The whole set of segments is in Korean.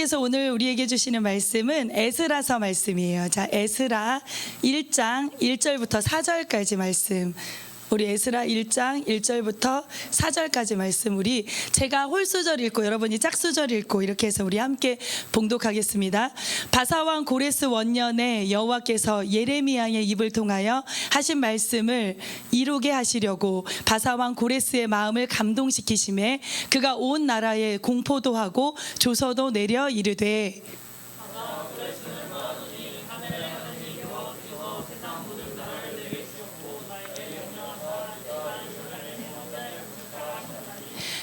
하나님께서 오늘 우리에게 주시는 말씀은 에스라서 말씀이에요. 자, 에스라 1장 1절부터 4절까지 말씀. 우리 에스라 1장 1절부터 4절까지 말씀, 우리 제가 홀수절 읽고 여러분이 짝수절 읽고 이렇게 해서 우리 함께 봉독하겠습니다. 바사왕 고레스 원년에 여호와께서 예레미야의 입을 통하여 하신 말씀을 이루게 하시려고 바사왕 고레스의 마음을 감동시키심에 그가 온 나라에 공포도 하고 조서도 내려 이르되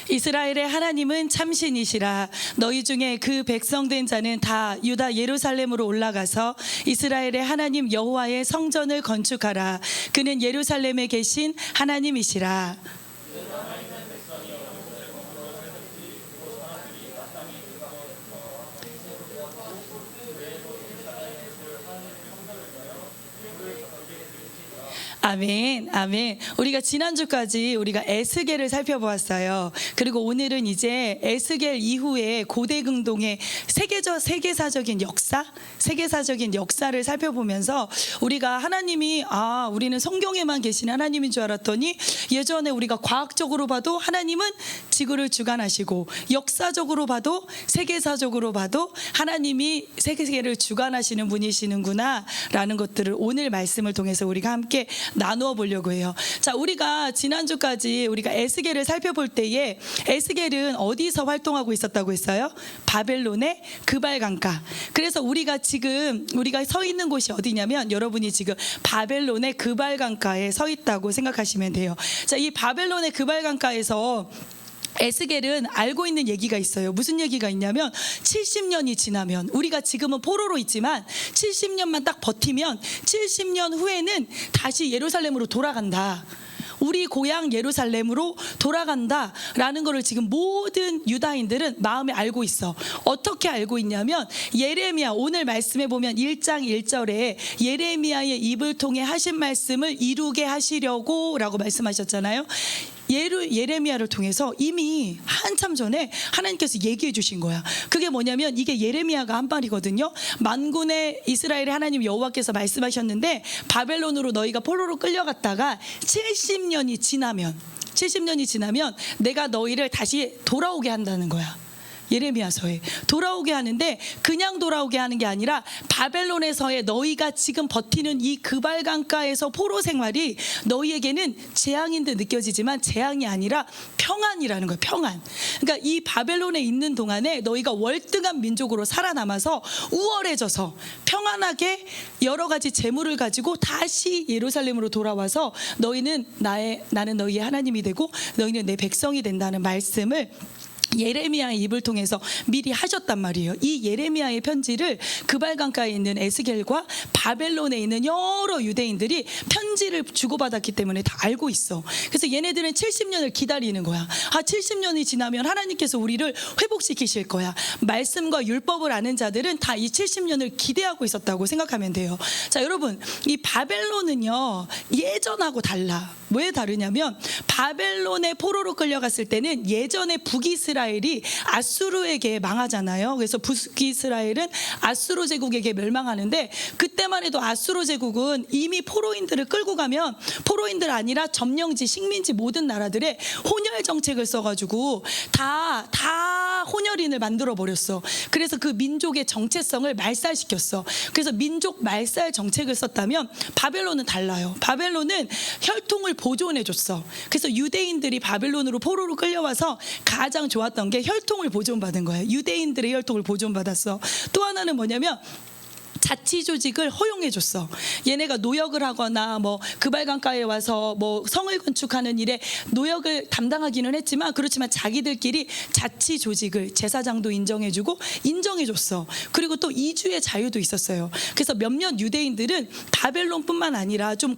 이스라엘의 하나님은 참신이시라. 너희 중에 그 백성된 자는 다 유다 예루살렘으로 올라가서 이스라엘의 하나님 여호와의 성전을 건축하라. 그는 예루살렘에 계신 하나님이시라. 아멘, 아멘. 우리가 지난주까지 우리가 에스겔을 살펴보았어요. 그리고 오늘은 이제 에스겔 이후에 고대긍동의 세계사적인 역사를 살펴보면서 우리가 하나님이 우리는 성경에만 계신 하나님인 줄 알았더니 예전에 우리가 과학적으로 봐도 하나님은 지구를 주관하시고 역사적으로 봐도 세계사적으로 봐도 하나님이 세계를 주관하시는 분이시는구나 라는 것들을 오늘 말씀을 통해서 우리가 함께 나누어 보려고 해요. 자, 우리가 지난주까지 우리가 에스겔을 살펴볼 때에 에스겔은 어디서 활동하고 있었다고 했어요? 바벨론의 그발강가. 그래서 우리가 서 있는 곳이 어디냐면 여러분이 지금 바벨론의 그발강가에 서 있다고 생각하시면 돼요. 자, 이 바벨론의 그발강가에서 에스겔은 알고 있는 얘기가 있어요. 무슨 얘기가 있냐면 70년이 지나면, 우리가 지금은 포로로 있지만 70년만 딱 버티면 70년 후에는 다시 예루살렘으로 돌아간다. 우리 고향 예루살렘으로 돌아간다라는 것을 지금 모든 유다인들은 마음에 알고 있어. 어떻게 알고 있냐면 예레미야, 오늘 말씀에 보면 1장 1절에 예레미야의 입을 통해 하신 말씀을 이루게 하시려고 라고 말씀하셨잖아요. 예레미야를 통해서 이미 한참 전에 하나님께서 얘기해 주신 거야. 그게 뭐냐면 이게 예레미야가 한 말이거든요. 만군의 이스라엘의 하나님 여호와께서 말씀하셨는데 바벨론으로 너희가 포로로 끌려갔다가 70년이 지나면 내가 너희를 다시 돌아오게 한다는 거야. 예레미야서에 돌아오게 하는데 그냥 돌아오게 하는 게 아니라 바벨론에서의 너희가 지금 버티는 이 그발강가에서 포로 생활이 너희에게는 재앙인 듯 느껴지지만 재앙이 아니라 평안이라는 거예요. 평안. 그러니까 이 바벨론에 있는 동안에 너희가 월등한 민족으로 살아남아서 우월해져서 평안하게 여러 가지 재물을 가지고 다시 예루살렘으로 돌아와서 나는 너희의 하나님이 되고 너희는 내 백성이 된다는 말씀을 예레미야의 입을 통해서 미리 하셨단 말이에요. 이 예레미야의 편지를 그발강가에 있는 에스겔과 바벨론에 있는 여러 유대인들이 편지를 주고받았기 때문에 다 알고 있어. 그래서 얘네들은 70년을 기다리는 거야. 70년이 지나면 하나님께서 우리를 회복시키실 거야. 말씀과 율법을 아는 자들은 다 이 70년을 기대하고 있었다고 생각하면 돼요. 자, 여러분, 이 바벨론은요 예전하고 달라. 왜 다르냐면 바벨론의 포로로 끌려갔을 때는 예전에 북이스라엘이 아수르에게 망하잖아요. 그래서 북이스라엘은 아수르 제국에게 멸망하는데 그때만 해도 아수르 제국은 이미 포로인들을 끌고 가면 포로인들 아니라 점령지, 식민지 모든 나라들의 혼혈 정책을 써가지고 다 혼혈인을 만들어 버렸어. 그래서 그 민족의 정체성을 말살시켰어. 그래서 민족 말살 정책을 썼다면 바벨론은 달라요. 바벨론은 혈통을 보존해 줬어. 그래서 유대인들이 바벨론으로 포로로 끌려와서 가장 좋았던 게 혈통을 보존받은 거예요. 유대인들의 혈통을 보존받았어. 또 하나는 뭐냐면 자치 조직을 허용해 줬어. 얘네가 노역을 하거나 그발강가에 와서 성을 건축하는 일에 노역을 담당하기는 했지만 그렇지만 자기들끼리 자치 조직을 제사장도 인정해주고 인정해줬어. 그리고 또 이주의 자유도 있었어요. 그래서 몇몇 유대인들은 바벨론뿐만 아니라 좀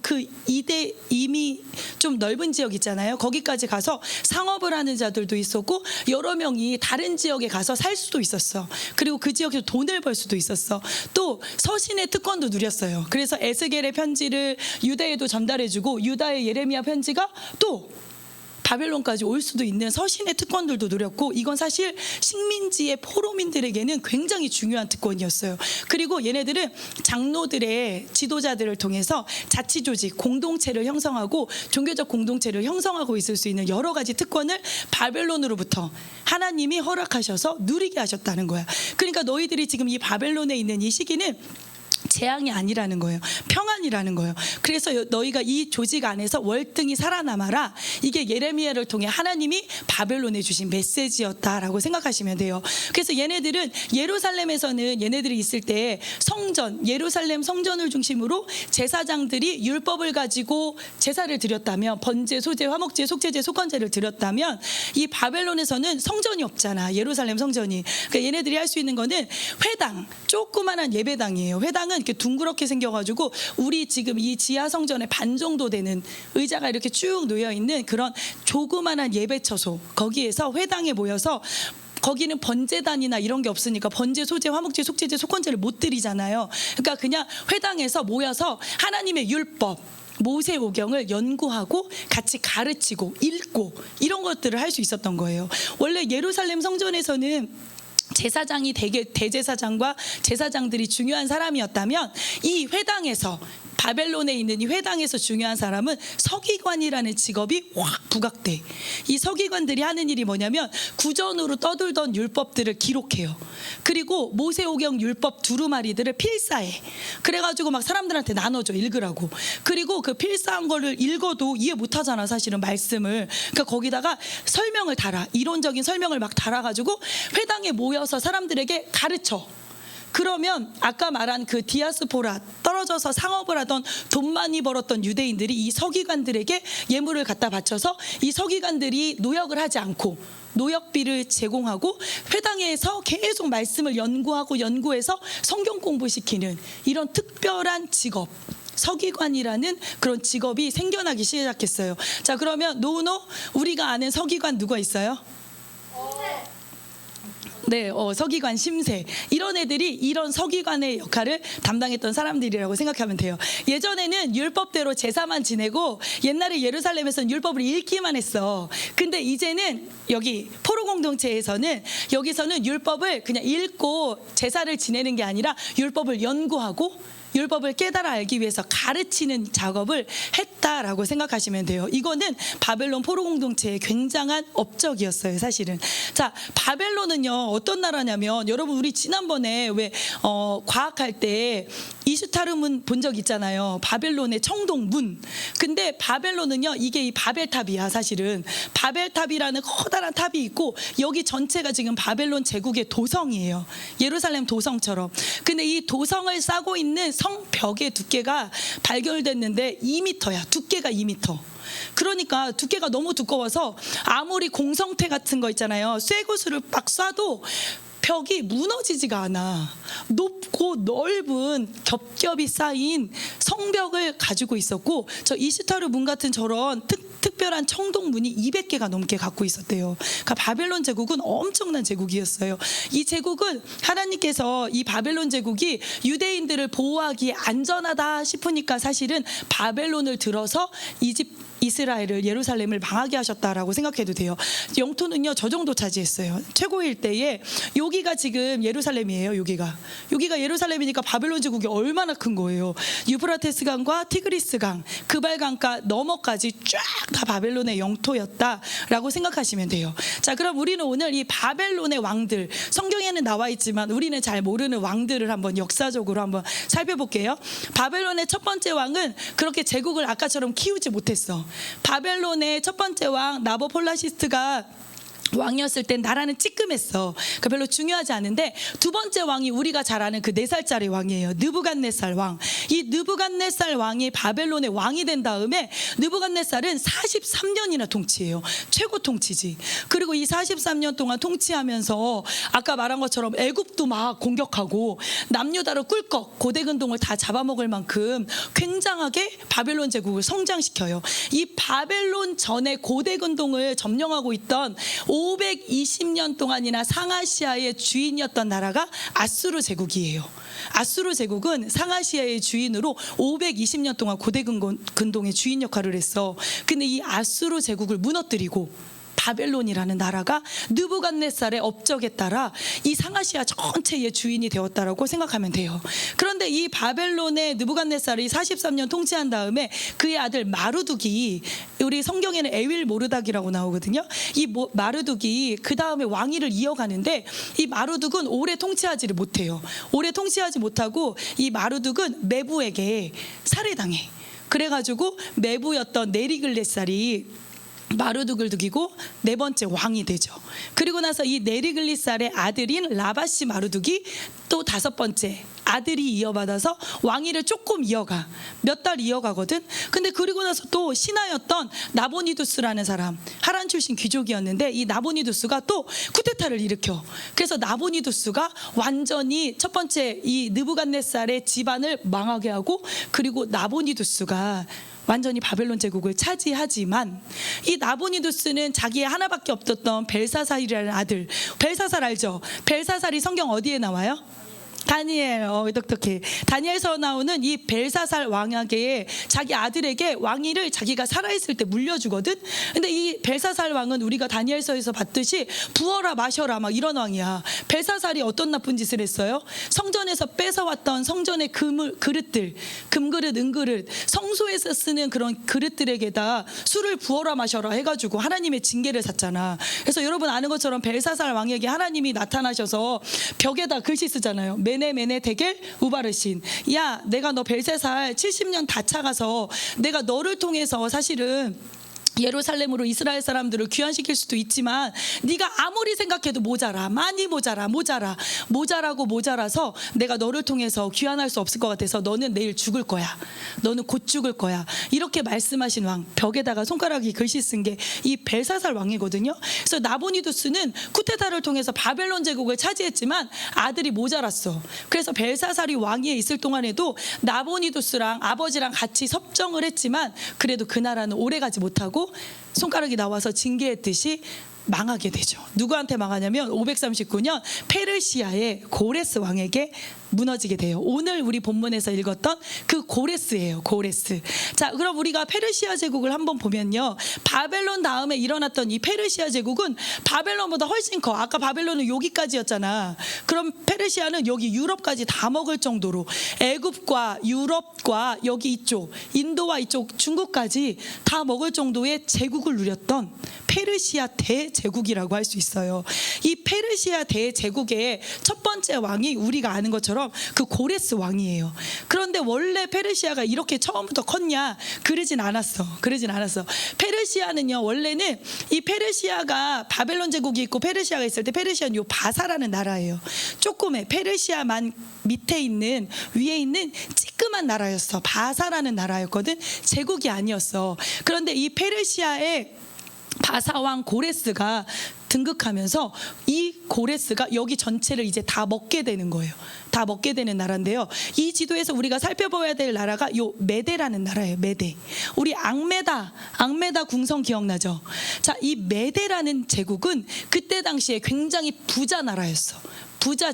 이미 좀 넓은 지역 있잖아요. 거기까지 가서 상업을 하는 자들도 있었고 여러 명이 다른 지역에 가서 살 수도 있었어. 그리고 그 지역에서 돈을 벌 수도 있었어. 또 서신의 특권도 누렸어요. 그래서 에스겔의 편지를 유다에도 전달해주고 유다의 예레미야 편지가 또 바벨론까지 올 수도 있는 서신의 특권들도 누렸고, 이건 사실 식민지의 포로민들에게는 굉장히 중요한 특권이었어요. 그리고 얘네들은 장로들의 지도자들을 통해서 자치조직, 공동체를 형성하고 종교적 공동체를 형성하고 있을 수 있는 여러 가지 특권을 바벨론으로부터 하나님이 허락하셔서 누리게 하셨다는 거야. 그러니까 너희들이 지금 이 바벨론에 있는 이 시기는 재앙이 아니라는 거예요. 평안이라는 거예요. 그래서 너희가 이 조직 안에서 월등히 살아남아라. 이게 예레미야를 통해 하나님이 바벨론에 주신 메시지였다라고 생각하시면 돼요. 그래서 얘네들은 예루살렘에서는 얘네들이 있을 때 성전, 예루살렘 성전을 중심으로 제사장들이 율법을 가지고 제사를 드렸다면, 번제, 소제, 화목제, 속죄제, 속건제를 드렸다면, 이 바벨론에서는 성전이 없잖아. 예루살렘 성전이. 그러니까 얘네들이 할 수 있는 거는 회당, 조그만한 예배당이에요. 회당은 이렇게 둥그렇게 생겨가지고 우리 지금 이 지하 성전의 반 정도 되는 의자가 이렇게 쭉 놓여 있는 그런 조그만한 예배처소, 거기에서 회당에 모여서, 거기는 번제단이나 이런 게 없으니까 번제, 소제, 화목제, 속죄제, 속건제를 못 드리잖아요. 그러니까 그냥 회당에서 모여서 하나님의 율법, 모세오경을 연구하고 같이 가르치고 읽고 이런 것들을 할 수 있었던 거예요. 원래 예루살렘 성전에서는 제사장이 대제사장과 제사장들이 중요한 사람이었다면, 이 회당에서, 바벨론에 있는 이 회당에서 중요한 사람은 서기관이라는 직업이 확 부각돼. 이 서기관들이 하는 일이 뭐냐면 구전으로 떠돌던 율법들을 기록해요. 그리고 모세오경 율법 두루마리들을 필사해. 그래가지고 막 사람들한테 나눠줘, 읽으라고. 그리고 그 필사한 거를 읽어도 이해 못하잖아, 사실은 말씀을. 그러니까 거기다가 설명을 달아, 이론적인 설명을 막 달아가지고 회당에 모여서 사람들에게 가르쳐. 그러면 아까 말한 그 디아스포라, 떨어져서 상업을 하던 돈 많이 벌었던 유대인들이 이 서기관들에게 예물을 갖다 바쳐서 이 서기관들이 노역을 하지 않고 노역비를 제공하고 회당에서 계속 말씀을 연구해서 성경 공부시키는 이런 특별한 직업, 서기관이라는 그런 직업이 생겨나기 시작했어요. 자, 그러면 노노, 우리가 아는 서기관 누가 있어요? 네, 서기관, 심세, 이런 애들이 이런 서기관의 역할을 담당했던 사람들이라고 생각하면 돼요. 예전에는 율법대로 제사만 지내고, 옛날에 예루살렘에서는 율법을 읽기만 했어. 근데 이제는 여기 포로 공동체에서는, 여기서는 율법을 그냥 읽고 제사를 지내는 게 아니라 율법을 연구하고 율법을 깨달아 알기 위해서 가르치는 작업을 했다라고 생각하시면 돼요. 이거는 바벨론 포로 공동체의 굉장한 업적이었어요, 사실은. 자, 바벨론은요 어떤 나라냐면, 여러분 우리 지난번에 왜 과학할 때 이슈타르문 본 적 있잖아요. 바벨론의 청동문. 근데 바벨론은요, 이게 이 바벨탑이야. 사실은 바벨탑이라는 커다란 탑이 있고, 여기 전체가 지금 바벨론 제국의 도성이에요. 예루살렘 도성처럼. 근데 이 도성을 싸고 있는 성벽의 두께가 발견됐는데 2m야. 두께가 2m. 그러니까 두께가 너무 두꺼워서 아무리 공성태 같은 거 있잖아요, 쇠구슬을 막 쏴도 벽이 무너지지가 않아. 높고 넓은 겹겹이 쌓인 성벽을 가지고 있었고, 저 이시타르 문 같은 저런 특별한 청동문이 200개가 넘게 갖고 있었대요. 그러니까 바벨론 제국은 엄청난 제국이었어요. 이 제국은 하나님께서 이 바벨론 제국이 유대인들을 보호하기에 안전하다 싶으니까 사실은 바벨론을 들어서 이스라엘을, 예루살렘을 망하게 하셨다라고 생각해도 돼요. 영토는요 저 정도 차지했어요. 최고일 때에 여기가 지금 예루살렘이에요. 여기가 예루살렘이니까 바벨론 제국이 얼마나 큰 거예요. 유프라테스 강과 티그리스 강, 그발강가 너머까지 쫙 다 바벨론의 영토였다라고 생각하시면 돼요. 자, 그럼 우리는 오늘 이 바벨론의 왕들, 성경에는 나와 있지만 우리는 잘 모르는 왕들을 한번 역사적으로 한번 살펴볼게요. 바벨론의 첫 번째 왕은 그렇게 제국을 아까처럼 키우지 못했어. 바벨론의 첫 번째 왕 나보폴라시스가 왕이었을 땐 나라는 찌끔했어. 그러니까 별로 중요하지 않은데, 두 번째 왕이 우리가 잘 아는 그 4살짜리 왕이에요. 느부갓네살 왕. 이 느부갓네살 왕이 바벨론의 왕이 된 다음에, 느부갓네살은 43년이나 통치해요. 최고 통치지. 그리고 이 43년 동안 통치하면서 아까 말한 것처럼 애굽도 막 공격하고 남유다를 꿀꺽 고대근동을 다 잡아먹을 만큼 굉장하게 바벨론 제국을 성장시켜요. 이 바벨론 전에 고대근동을 점령하고 있던 520년 동안이나 상아시아의 주인이었던 나라가 아수르 제국이에요. 아수르 제국은 상아시아의 주인으로 520년 동안 고대 근동의 주인 역할을 했어. 근데 이 아수르 제국을 무너뜨리고 바벨론이라는 나라가 느부갓네살의 업적에 따라 이 상아시아 전체의 주인이 되었다라고 생각하면 돼요. 그런데 이 바벨론의 느부갓네살이 43년 통치한 다음에 그의 아들 마르둑이, 우리 성경에는 에윌 모르닥이라고 나오거든요. 이 마르둑이 그 다음에 왕위를 이어가는데 이 마르둑은 오래 통치하지를 못해요. 오래 통치하지 못하고 이 마르둑은 메부에게 살해당해. 그래가지고 메부였던 네리글렛살이 마르둑을 죽이고 네 번째 왕이 되죠. 그리고 나서 이 네리글릿살의 아들인 라바시 마르둑이 또 다섯 번째 아들이 이어받아서 왕위를 조금 이어가, 몇 달 이어가거든. 근데 그리고 나서 또 신하였던 나보니두스라는 사람, 하란 출신 귀족이었는데 이 나보니두스가 또 쿠데타를 일으켜. 그래서 나보니두스가 완전히 첫 번째 이 느부갓네살의 집안을 망하게 하고, 그리고 나보니두스가 완전히 바벨론 제국을 차지하지만 이 나보니두스는 자기의 하나밖에 없었던 벨사살이라는 아들, 벨사살 알죠? 벨사살이 성경 어디에 나와요? 다니엘, 똑똑해. 다니엘서 나오는 이 벨사살 왕에게 자기 아들에게 왕위를 자기가 살아있을 때 물려주거든. 근데 이 벨사살 왕은 우리가 다니엘서에서 봤듯이 부어라 마셔라 막 이런 왕이야. 벨사살이 어떤 나쁜 짓을 했어요? 성전에서 뺏어왔던 성전의 그릇들, 금그릇, 은그릇, 성소에서 쓰는 그런 그릇들에게다 술을 부어라 마셔라 해가지고 하나님의 징계를 샀잖아. 그래서 여러분 아는 것처럼 벨사살 왕에게 하나님이 나타나셔서 벽에다 글씨 쓰잖아요. 메네 데겔 우바르신, 야 내가 너 벨사살 70년 다 차가서 내가 너를 통해서 사실은 예루살렘으로 이스라엘 사람들을 귀환시킬 수도 있지만 네가 아무리 생각해도 모자라, 많이 모자라고 모자라서 내가 너를 통해서 귀환할 수 없을 것 같아서 너는 내일 죽을 거야, 너는 곧 죽을 거야, 이렇게 말씀하신 왕, 벽에다가 손가락이 글씨 쓴 게 이 벨사살 왕이거든요. 그래서 나보니두스는 쿠데타를 통해서 바벨론 제국을 차지했지만 아들이 모자랐어. 그래서 벨사살이 왕위에 있을 동안에도 나보니두스랑 아버지랑 같이 섭정을 했지만 그래도 그 나라는 오래가지 못하고 손가락이 나와서 징계했듯이 망하게 되죠. 누구한테 망하냐면 539년 페르시아의 고레스 왕에게 무너지게 돼요. 오늘 우리 본문에서 읽었던 그 고레스예요. 고레스. 자, 그럼 우리가 페르시아 제국을 한번 보면요, 바벨론 다음에 일어났던 이 페르시아 제국은 바벨론보다 훨씬 커. 아까 바벨론은 여기까지였잖아. 그럼 페르시아는 여기 유럽까지 다 먹을 정도로, 애굽과 유럽과 여기 이쪽 인도와 이쪽 중국까지 다 먹을 정도의 제국을 누렸던 페르시아 대제국이라고 할 수 있어요. 이 페르시아 대제국의 첫 번째 왕이 우리가 아는 것처럼 그 고레스 왕이에요. 그런데 원래 페르시아가 이렇게 처음부터 컸냐? 그러진 않았어. 페르시아는요, 원래는 이 페르시아가 바벨론 제국이 있고 페르시아가 있을 때 페르시아는 요 바사라는 나라예요. 조금의 페르시아만 밑에 있는, 위에 있는 찌끄만 나라였어. 바사라는 나라였거든. 제국이 아니었어. 그런데 이 페르시아의 바사왕 고레스가 등극하면서 이 고레스가 여기 전체를 이제 다 먹게 되는 거예요. 다 먹게 되는 나라인데요, 이 지도에서 우리가 살펴봐야 될 나라가 요 메데라는 나라예요. 메데. 우리 앙메다 궁성 기억나죠? 자, 이 메데라는 제국은 그때 당시에 굉장히 부자 나라였어. 부자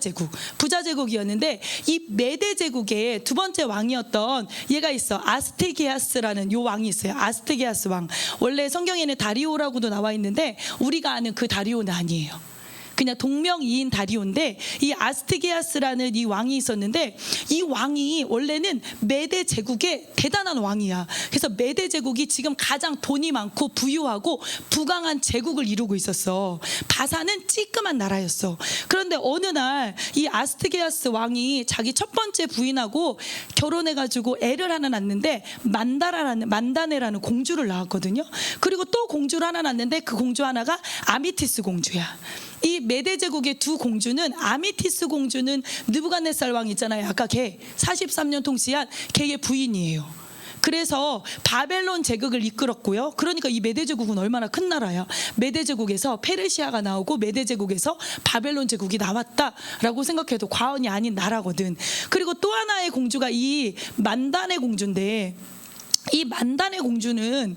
제국이었는데 이 메데 제국의 두 번째 왕이었던 얘가 있어. 아스테게아스라는 요 왕이 있어요. 아스테게아스 왕. 원래 성경에는 다리오라고도 나와 있는데 우리가 아는 그 다리오는 아니에요. 그냥 동명이인 다리오인데 이 아스테게아스라는 이 왕이 있었는데 이 왕이 원래는 메데 제국의 대단한 왕이야. 그래서 메데 제국이 지금 가장 돈이 많고 부유하고 부강한 제국을 이루고 있었어. 바사는 찌끄만 나라였어. 그런데 어느 날 이 아스테게아스 왕이 자기 첫 번째 부인하고 결혼해가지고 애를 하나 낳는데 만다네라는 공주를 낳았거든요. 그리고 또 공주를 하나 낳는데 그 공주 하나가 아미티스 공주야. 이 메데 제국의 두 공주는, 아미티스 공주는 느부갓네살 왕 있잖아요. 아까 걔 43년 통치한 걔의 부인이에요. 그래서 바벨론 제국을 이끌었고요. 그러니까 이 메데 제국은 얼마나 큰 나라야. 메데 제국에서 페르시아가 나오고 메데 제국에서 바벨론 제국이 나왔다라고 생각해도 과언이 아닌 나라거든. 그리고 또 하나의 공주가 이 만다네 공주인데, 이 만다네 공주는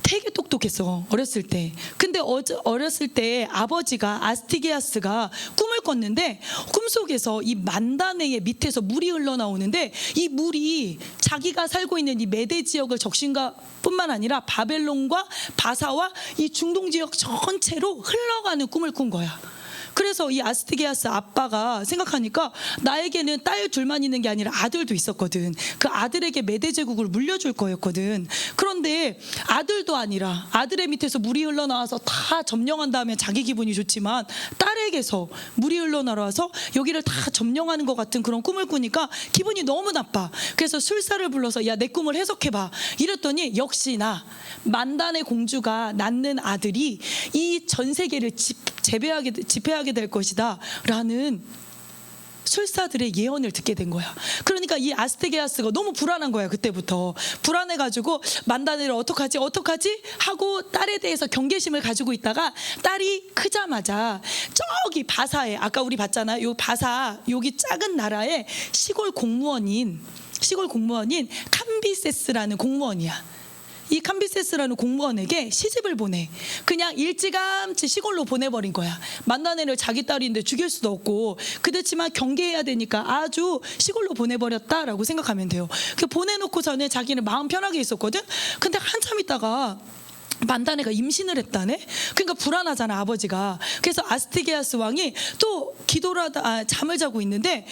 되게 똑똑했어, 어렸을 때. 근데 어렸을 때 아버지가 아스티게아스가 꿈을 꿨는데 꿈속에서 이 만다네의 밑에서 물이 흘러나오는데 이 물이 자기가 살고 있는 이 메데 지역을 적신가 뿐만 아니라 바벨론과 바사와 이 중동 지역 전체로 흘러가는 꿈을 꾼 거야. 그래서 이 아스티게아스 아빠가 생각하니까 나에게는 딸 둘만 있는 게 아니라 아들도 있었거든. 그 아들에게 메데 제국을 물려줄 거였거든. 그런데 아들도 아니라 아들의 밑에서 물이 흘러나와서 다 점령한 다음에 자기 기분이 좋지만 딸에게서 물이 흘러나와서 여기를 다 점령하는 것 같은 그런 꿈을 꾸니까 기분이 너무 나빠. 그래서 술사를 불러서 야, 내 꿈을 해석해봐 이랬더니 역시나 만단의 공주가 낳는 아들이 이 전 세계를 지배하게 될 것이다 라는 술사들의 예언을 듣게 된 거야. 그러니까 이 아스티게아스가 너무 불안한 거야. 그때부터 불안해가지고 만다네를 어떡하지 하고 딸에 대해서 경계심을 가지고 있다가 딸이 크자마자 저기 바사에, 아까 우리 봤잖아, 요 바사, 여기 작은 나라의 시골 공무원인 캄비세스라는 공무원이야. 이 캄비세스라는 공무원에게 시집을 보내. 그냥 일찌감치 시골로 보내버린 거야. 만다네를 자기 딸인데 죽일 수도 없고 그렇지만 경계해야 되니까 아주 시골로 보내버렸다라고 생각하면 돼요. 그 보내놓고서는 자기는 마음 편하게 있었거든. 근데 한참 있다가 만다네가 임신을 했다네. 그러니까 불안하잖아, 아버지가. 그래서 아스티게아스 왕이 또 기도를 하다 잠을 자고 있는데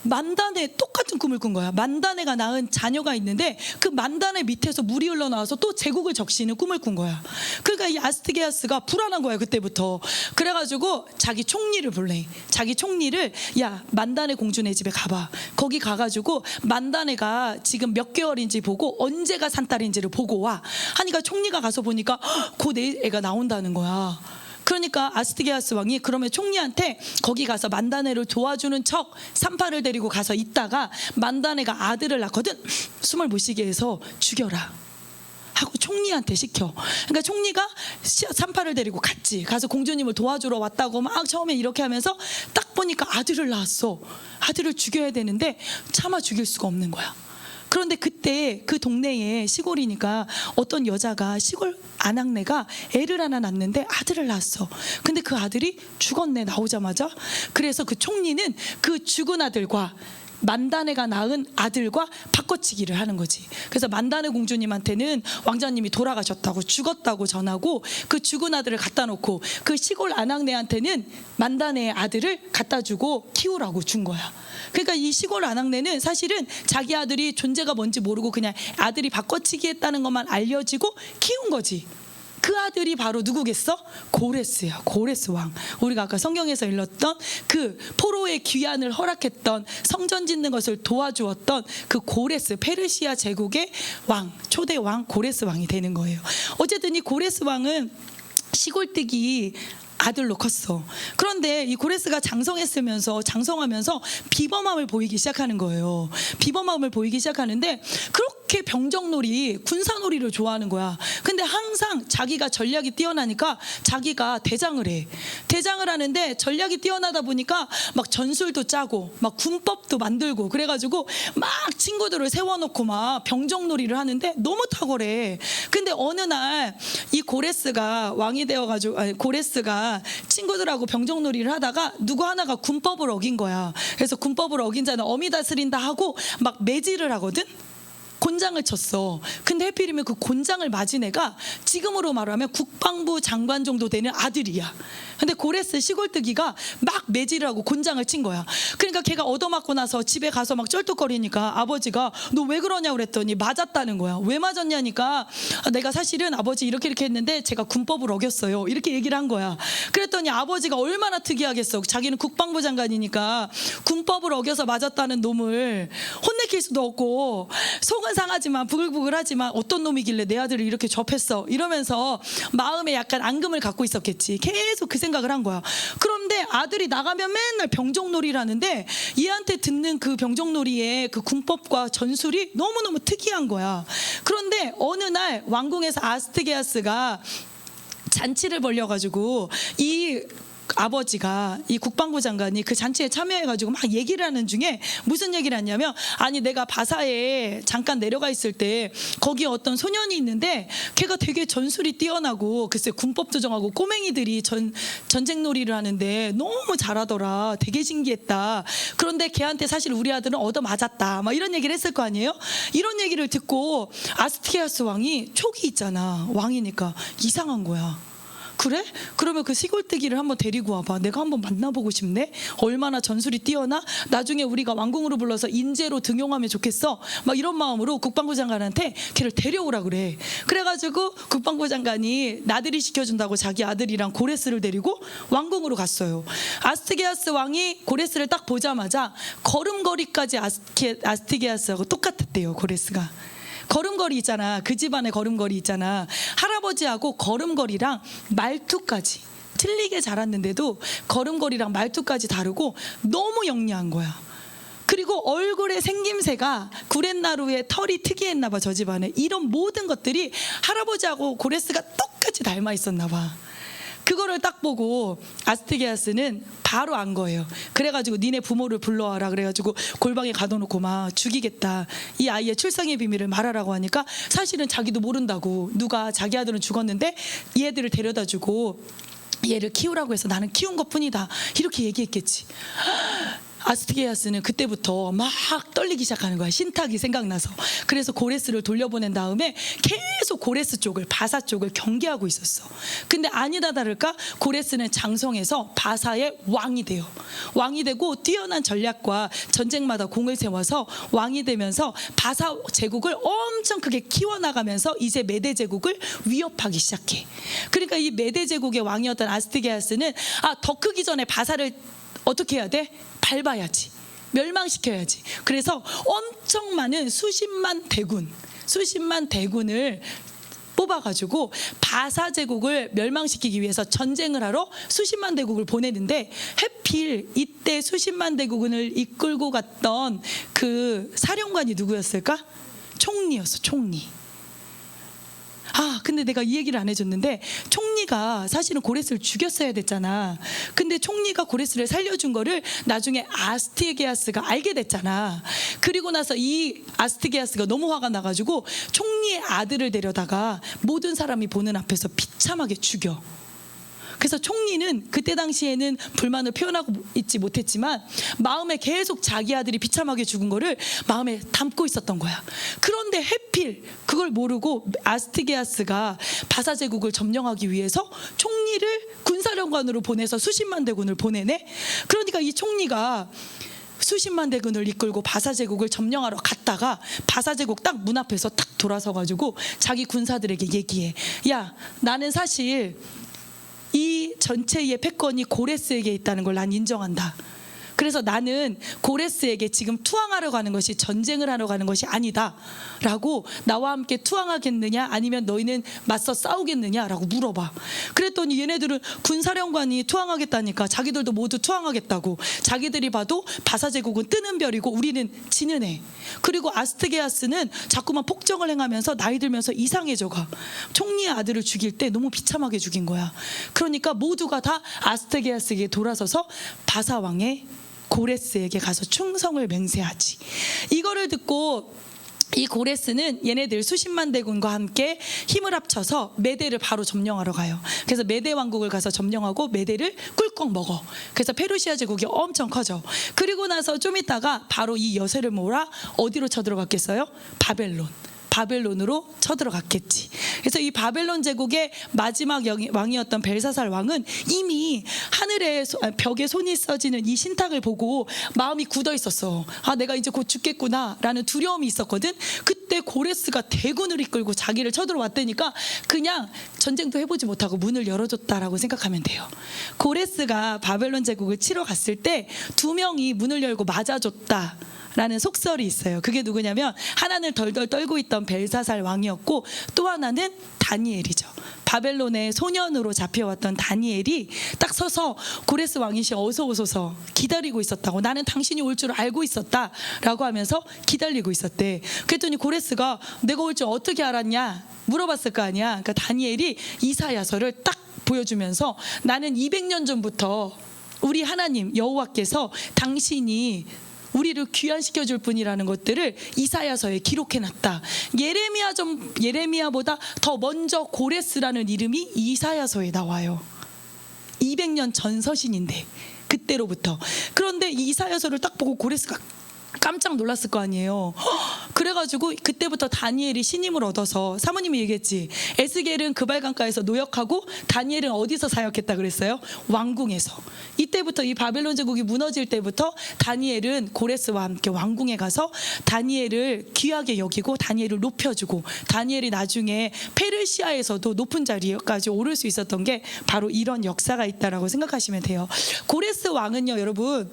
만다네 똑같은 꿈을 꾼 거야. 만다네가 낳은 자녀가 있는데 그 만다네 밑에서 물이 흘러나와서 또 제국을 적시는 꿈을 꾼 거야. 그러니까 이 아스티게아스가 불안한 거야, 그때부터. 그래가지고 자기 총리를 불러. 자기 총리를, 야, 만다네 공주네 집에 가봐. 거기 가가지고 만다네가 지금 몇 개월인지 보고 언제가 산 딸인지를 보고 와 하니까 총리가 가서 보니까 곧 애가 나온다는 거야. 그러니까 아스티게아스 왕이 그러면 총리한테 거기 가서 만다네를 도와주는 척 산파를 데리고 가서 있다가 만다네가 아들을 낳거든. 숨을 못 쉬게 해서 죽여라 하고 총리한테 시켜. 그러니까 총리가 산파를 데리고 갔지. 가서 공주님을 도와주러 왔다고 막 처음에 이렇게 하면서 딱 보니까 아들을 낳았어. 아들을 죽여야 되는데 차마 죽일 수가 없는 거야. 그런데 그때 그 동네에 시골이니까 어떤 여자가 시골 아낙네가 애를 하나 낳는데 아들을 낳았어. 근데 그 아들이 죽었네, 나오자마자. 그래서 그 총리는 그 죽은 아들과 만다네가 낳은 아들과 바꿔치기를 하는 거지. 그래서 만다네 공주님한테는 왕자님이 돌아가셨다고, 죽었다고 전하고 그 죽은 아들을 갖다 놓고 그 시골 아낙네한테는 만다네의 아들을 갖다 주고 키우라고 준 거야. 그러니까 이 시골 아낙네는 사실은 자기 아들이 존재가 뭔지 모르고 그냥 아들이 바꿔치기 했다는 것만 알려지고 키운 거지. 그 아들이 바로 누구겠어? 고레스야. 고레스 왕. 우리가 아까 성경에서 읽었던 그 포로의 귀환을 허락했던, 성전 짓는 것을 도와주었던 그 고레스, 페르시아 제국의 왕, 초대 왕 고레스 왕이 되는 거예요. 어쨌든 이 고레스 왕은 시골뜨기 아들로 컸어. 그런데 이 고레스가 장성하면서 비범함을 보이기 시작하는 거예요. 비범함을 보이기 시작하는데 그렇게 병정놀이, 군사놀이를 좋아하는 거야. 근데 항상 자기가 전략이 뛰어나니까 자기가 대장을 해. 대장을 하는데 전략이 뛰어나다 보니까 막 전술도 짜고 막 군법도 만들고 그래가지고 막 친구들을 세워놓고 막 병정놀이를 하는데 너무 탁월해. 근데 어느 날 이 고레스가 왕이 되어가지고, 고레스가 친구들하고 병정놀이를 하다가 누구 하나가 군법을 어긴 거야. 그래서 군법을 어긴 자는 어미 다스린다 하고 막 매질을 하거든. 곤장을 쳤어. 근데 하필이면 그 곤장을 맞은 애가 지금으로 말하면 국방부 장관 정도 되는 아들이야. 근데 고레스 시골뜨기가 막 매질을 하고 곤장을 친 거야. 그러니까 걔가 얻어맞고 나서 집에 가서 막 쩔뚝거리니까 아버지가 너 왜 그러냐고 그랬더니 맞았다는 거야. 왜 맞았냐니까 내가 사실은 아버지 이렇게 했는데 제가 군법을 어겼어요, 이렇게 얘기를 한 거야. 그랬더니 아버지가 얼마나 특이하겠어. 자기는 국방부 장관이니까 군법을 어겨서 맞았다는 놈을 혼내킬 수도 없고 속은 상하지만 부글부글하지만 어떤 놈이길래 내 아들을 이렇게 접했어 이러면서 마음에 약간 앙금을 갖고 있었겠지. 계속 그 생각을 한 거야. 그런데 아들이 나가면 맨날 병정놀이를 하는데 얘한테 듣는 그 병정놀이의 그 군법과 전술이 너무너무 특이한 거야. 그런데 어느 날 왕궁에서 아스티게아스가 잔치를 벌려가지고 이 아버지가 이 국방부 장관이 그 잔치에 참여해가지고 막 얘기를 하는 중에 무슨 얘기를 했냐면, 아니 내가 바사에 잠깐 내려가 있을 때 거기에 어떤 소년이 있는데 걔가 되게 전술이 뛰어나고 글쎄 군법도 정하고 꼬맹이들이 전쟁놀이를 하는데 너무 잘하더라, 되게 신기했다. 그런데 걔한테 사실 우리 아들은 얻어 맞았다, 막 이런 얘기를 했을 거 아니에요. 이런 얘기를 듣고 아스티게아스 왕이 촉이 있잖아, 왕이니까 이상한 거야. 그래? 그러면 그 시골뜨기를 한번 데리고 와봐. 내가 한번 만나보고 싶네. 얼마나 전술이 뛰어나? 나중에 우리가 왕궁으로 불러서 인재로 등용하면 좋겠어. 막 이런 마음으로 국방부 장관한테 걔를 데려오라 그래. 그래가지고 국방부 장관이 나들이 시켜준다고 자기 아들이랑 고레스를 데리고 왕궁으로 갔어요. 아스티게아스 왕이 고레스를 딱 보자마자 걸음걸이까지 아스티게아스하고 똑같았대요. 고레스가 걸음걸이 있잖아, 그 집안의 걸음걸이 있잖아. 할아버지하고 걸음걸이랑 말투까지 틀리게 자랐는데도 걸음걸이랑 말투까지 다르고 너무 영리한 거야. 그리고 얼굴의 생김새가 구렛나루의 털이 특이했나 봐, 저 집안에. 이런 모든 것들이 할아버지하고 고레스가 똑같이 닮아 있었나 봐. 그거를 딱 보고 아스티게아스는 바로 안 거예요. 그래가지고 니네 부모를 불러와라 그래가지고 골방에 가둬놓고 막 죽이겠다, 이 아이의 출생의 비밀을 말하라고 하니까 사실은 자기도 모른다고, 누가 자기 아들은 죽었는데 얘들을 데려다주고 얘를 키우라고 해서 나는 키운 것뿐이다, 이렇게 얘기했겠지. 아스티게아스는 그때부터 막 떨리기 시작하는 거야. 신탁이 생각나서. 그래서 고레스를 돌려보낸 다음에 계속 고레스 쪽을, 바사 쪽을 경계하고 있었어. 근데 아니다 다를까 고레스는 장성해서 바사의 왕이 돼요. 왕이 되고 뛰어난 전략과 전쟁마다 공을 세워서 왕이 되면서 바사 제국을 엄청 크게 키워나가면서 이제 메데 제국을 위협하기 시작해. 그러니까 이 메데 제국의 왕이었던 아스티게아스는 더 크기 전에 바사를 어떻게 해야 돼? 밟아야지, 멸망시켜야지. 그래서 엄청 많은 수십만 대군을 뽑아가지고 바사 제국을 멸망시키기 위해서 전쟁을 하러 수십만 대국을 보내는데, 해필 이때 수십만 대군을 이끌고 갔던 그 사령관이 누구였을까? 총리였어, 총리. 근데 내가 이 얘기를 안 해줬는데, 총리가 사실은 고레스를 죽였어야 됐잖아. 근데 총리가 고레스를 살려준 거를 나중에 아스티게아스가 알게 됐잖아. 그리고 나서 이 아스티게아스가 너무 화가 나가지고 총리의 아들을 데려다가 모든 사람이 보는 앞에서 비참하게 죽여. 그래서 총리는 그때 당시에는 불만을 표현하고 있지 못했지만 마음에 계속 자기 아들이 비참하게 죽은 거를 마음에 담고 있었던 거야. 그런데 해필 그걸 모르고 아스티게아스가 바사 제국을 점령하기 위해서 총리를 군사령관으로 보내서 수십만 대군을 보내네. 그러니까 이 총리가 수십만 대군을 이끌고 바사 제국을 점령하러 갔다가 바사 제국 딱 문 앞에서 딱 돌아서가지고 자기 군사들에게 얘기해. 야, 나는 사실 이 전체의 패권이 고레스에게 있다는 걸 난 인정한다. 그래서 나는 고레스에게 지금 투항하러 가는 것이 전쟁을 하러 가는 것이 아니다 라고, 나와 함께 투항하겠느냐 아니면 너희는 맞서 싸우겠느냐 라고 물어봐. 그랬더니 얘네들은 군사령관이 투항하겠다니까 자기들도 모두 투항하겠다고. 자기들이 봐도 바사 제국은 뜨는 별이고 우리는 지는 애. 그리고 아스티게아스는 자꾸만 폭정을 행하면서 나이 들면서 이상해져가. 총리의 아들을 죽일 때 너무 비참하게 죽인 거야. 그러니까 모두가 다 아스티게아스에게 돌아서서 바사 왕의 고레스에게 가서 충성을 맹세하지. 이거를 듣고 이 고레스는 얘네들 수십만 대군과 함께 힘을 합쳐서 메데를 바로 점령하러 가요. 그래서 메데 왕국을 가서 점령하고 메데를 꿀꺽 먹어. 그래서 페르시아 제국이 엄청 커져. 그리고 나서 좀 있다가 바로 이 여세를 몰아 어디로 쳐들어갔겠어요? 바벨론으로 쳐들어갔겠지. 그래서 이 바벨론 제국의 마지막 왕이었던 벨사살 왕은 이미 하늘에 벽에 손이 써지는 이 신탁을 보고 마음이 굳어 있었어. 내가 이제 곧 죽겠구나 라는 두려움이 있었거든. 그때 고레스가 대군을 이끌고 자기를 쳐들어왔다니까 그냥 전쟁도 해보지 못하고 문을 열어줬다라고 생각하면 돼요. 고레스가 바벨론 제국을 치러 갔을 때 두 명이 문을 열고 맞아줬다 라는 속설이 있어요. 그게 누구냐면 하나는 덜덜 떨고 있던 벨사살 왕이었고, 또 하나는 다니엘이죠. 바벨론의 소년으로 잡혀왔던 다니엘이 딱 서서 고레스 왕이시 어서 오소서 기다리고 있었다고, 나는 당신이 올 줄 알고 있었다 라고 하면서 기다리고 있었대. 그랬더니 고레스가 내가 올 줄 어떻게 알았냐 물어봤을 거 아니야. 그러니까 다니엘이 이사야서를 딱 보여주면서 나는 200년 전부터 우리 하나님 여호와께서 당신이 우리를 귀환시켜 줄 분이라는 것들을 이사야서에 기록해놨다. 예레미야보다 더 먼저 고레스라는 이름이 이사야서에 나와요. 200년 전 서신인데 그때로부터. 그런데 이 이사야서를 딱 보고 고레스가 깜짝 놀랐을 거 아니에요. 그래가지고 그때부터 다니엘이 신임을 얻어서, 사모님이 얘기했지, 에스겔은 그발강가에서 노역하고 다니엘은 어디서 사역했다 그랬어요? 왕궁에서. 이때부터 이 바벨론 제국이 무너질 때부터 다니엘은 고레스와 함께 왕궁에 가서 다니엘을 귀하게 여기고 다니엘을 높여주고, 다니엘이 나중에 페르시아에서도 높은 자리까지 오를 수 있었던 게 바로 이런 역사가 있다라고 생각하시면 돼요. 고레스 왕은요, 여러분,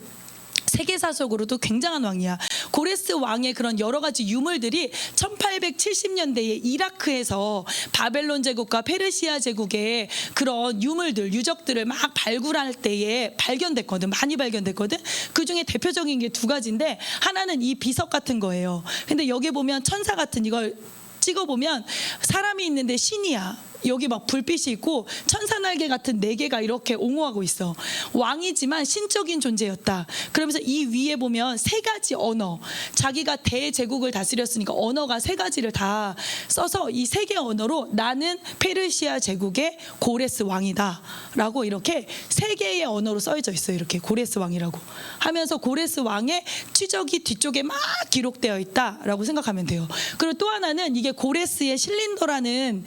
세계사적으로도 굉장한 왕이야. 고레스 왕의 그런 여러 가지 유물들이 1870년대에 이라크에서 바벨론 제국과 페르시아 제국의 그런 유물들, 유적들을 막 발굴할 때에 발견됐거든. 많이 발견됐거든. 그 중에 대표적인 게 두 가지인데, 하나는 이 비석 같은 거예요. 근데 여기 보면 천사 같은, 이걸 찍어보면 사람이 있는데 신이야. 여기 막 불빛이 있고 천사 날개 같은 4개가 이렇게 옹호하고 있어. 왕이지만 신적인 존재였다. 그러면서 이 위에 보면 3가지 언어, 자기가 대제국을 다스렸으니까 언어가 3가지를 다 써서 이 3개 언어로 나는 페르시아 제국의 고레스 왕이다 라고 이렇게 3개의 언어로 써져 있어요. 이렇게 고레스 왕이라고 하면서 고레스 왕의 취적이 뒤쪽에 막 기록되어 있다라고 생각하면 돼요. 그리고 또 하나는 이게 고레스의 실린더라는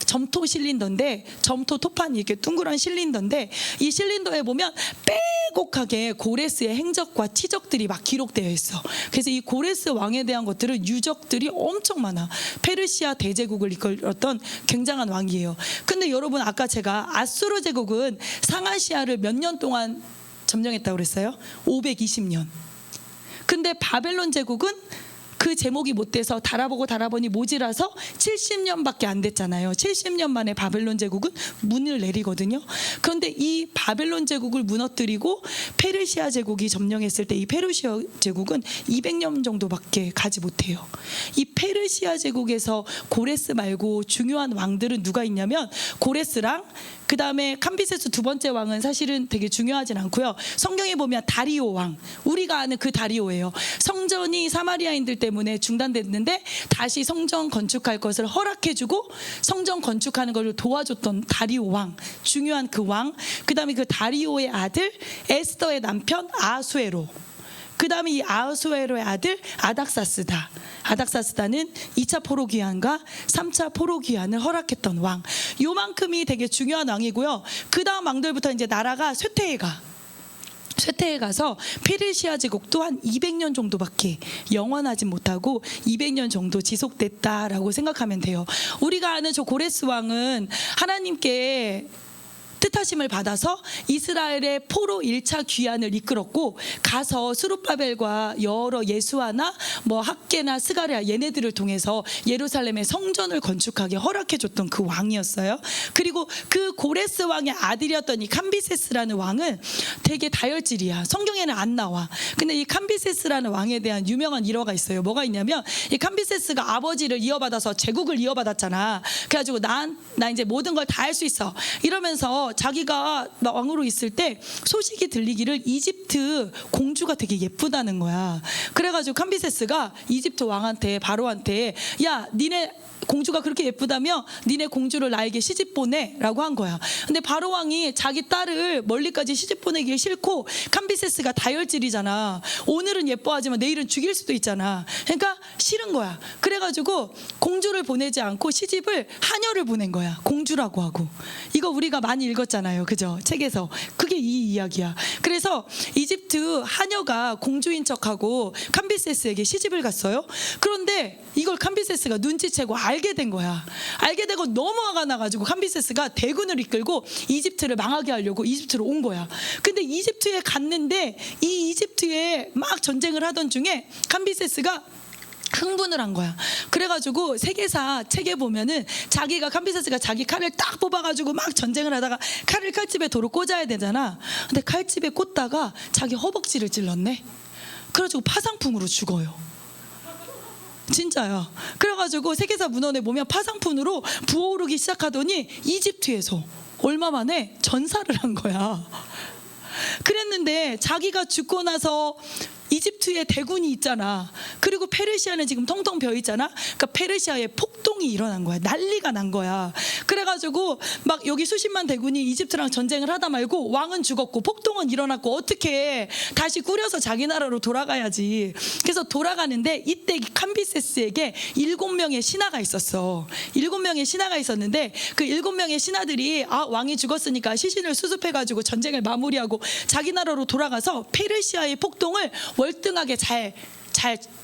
점토 실린더인데, 점토 토판 이렇게 둥그런 실린더인데, 이 실린더에 보면 빼곡하게 고레스의 행적과 치적들이 막 기록되어 있어. 그래서 이 고레스 왕에 대한 것들은 유적들이 엄청 많아. 페르시아 대제국을 이끌었던 굉장한 왕이에요. 근데 여러분, 아까 제가 아수르 제국은 상아시아를 몇 년 동안 점령했다고 그랬어요? 520년. 근데 바벨론 제국은 그 제목이 못 돼서 달아보니 모지라서 70년밖에 안 됐잖아요. 70년 만에 바벨론 제국은 문을 내리거든요. 그런데 이 바벨론 제국을 무너뜨리고 페르시아 제국이 점령했을 때 이 페르시아 제국은 200년 정도밖에 가지 못해요. 이 페르시아 제국에서 고레스 말고 중요한 왕들은 누가 있냐면, 고레스랑 그 다음에 캄비세스 두 번째 왕은 사실은 되게 중요하진 않고요. 성경에 보면 다리오 왕, 우리가 아는 그 다리오예요. 성전이 사마리아인들 때문에 중단됐는데 다시 성전 건축할 것을 허락해주고 성전 건축하는 것을 도와줬던 다리오 왕, 중요한 그 왕. 그 다음에 그 다리오의 아들 에스더의 남편 아수에로, 그 다음에 이 아수에로의 아들 아닥사스다. 아닥사스다는 2차 포로기환과 3차 포로기환을 허락했던 왕. 요만큼이 되게 중요한 왕이고요. 그 다음 왕들부터 이제 나라가 쇠퇴해 가서 페르시아 제국도 한 200년 정도밖에 영원하지 못하고 200년 정도 지속됐다라고 생각하면 돼요. 우리가 아는 저 고레스 왕은 하나님께 뜻하심을 받아서 이스라엘의 포로 1차 귀환을 이끌었고, 가서 스룹바벨과 여러 예수아나 뭐 학계나 스가랴 얘네들을 통해서 예루살렘의 성전을 건축하게 허락해줬던 그 왕이었어요. 그리고 그 고레스 왕의 아들이었던 이 캄비세스라는 왕은 되게 다혈질이야. 성경에는 안 나와. 근데 이 캄비세스라는 왕에 대한 유명한 일화가 있어요. 뭐가 있냐면, 이 캄비세스가 아버지를 이어받아서 제국을 이어받았잖아. 그래가지고 나 이제 모든 걸 다 할 수 있어 이러면서 자기가 왕으로 있을 때 소식이 들리기를 이집트 공주가 되게 예쁘다는 거야. 그래가지고 캄비세스가 이집트 왕한테, 바로한테, 야, 니네 공주가 그렇게 예쁘다며 니네 공주를 나에게 시집 보내라고 한 거야. 근데 바로 왕이 자기 딸을 멀리까지 시집 보내기 싫고, 캄비세스가 다혈질이잖아. 오늘은 예뻐하지만 내일은 죽일 수도 있잖아. 그러니까 싫은 거야. 그래가지고 공주를 보내지 않고 시집을 하녀를 보낸 거야. 공주라고 하고. 이거 우리가 많이 읽었잖아요, 그죠? 책에서. 그게 이 이야기야. 그래서 이집트 하녀가 공주인 척하고 캄비세스에게 시집을 갔어요. 그런데 이걸 캄비세스가 눈치채고 알게 된 거야. 알게 되고 너무 화가 나가지고 캄비세스가 대군을 이끌고 이집트를 망하게 하려고 이집트로 온 거야. 근데 이집트에 갔는데 이 이집트에 막 전쟁을 하던 중에 캄비세스가 흥분을 한 거야. 그래가지고 세계사 책에 보면은 캄비세스가 자기 칼을 딱 뽑아가지고 막 전쟁을 하다가 칼을 칼집에 도로 꽂아야 되잖아. 근데 칼집에 꽂다가 자기 허벅지를 찔렀네. 그래가지고 파상풍으로 죽어요. 진짜야. 그래가지고 세계사 문헌에 보면 파상풍으로 부어오르기 시작하더니 이집트에서 얼마 만에 전사를 한 거야. 그랬는데 자기가 죽고 나서 이집트에 대군이 있잖아. 그리고 페르시아는 지금 텅텅 비어 있잖아. 그러니까 페르시아에 폭동이 일어난 거야. 난리가 난 거야. 그래가지고 막 여기 수십만 대군이 이집트랑 전쟁을 하다 말고 왕은 죽었고 폭동은 일어났고 어떻게 다시 꾸려서 자기 나라로 돌아가야지. 그래서 돌아가는데 이때 캄비세스에게 7명의 신하가 있었어. 7명의 신하가 있었는데 그 7명의 신하들이 왕이 죽었으니까 시신을 수습해가지고 전쟁을 마무리하고 자기 나라로 돌아가서 페르시아의 폭동을 월등하게 잘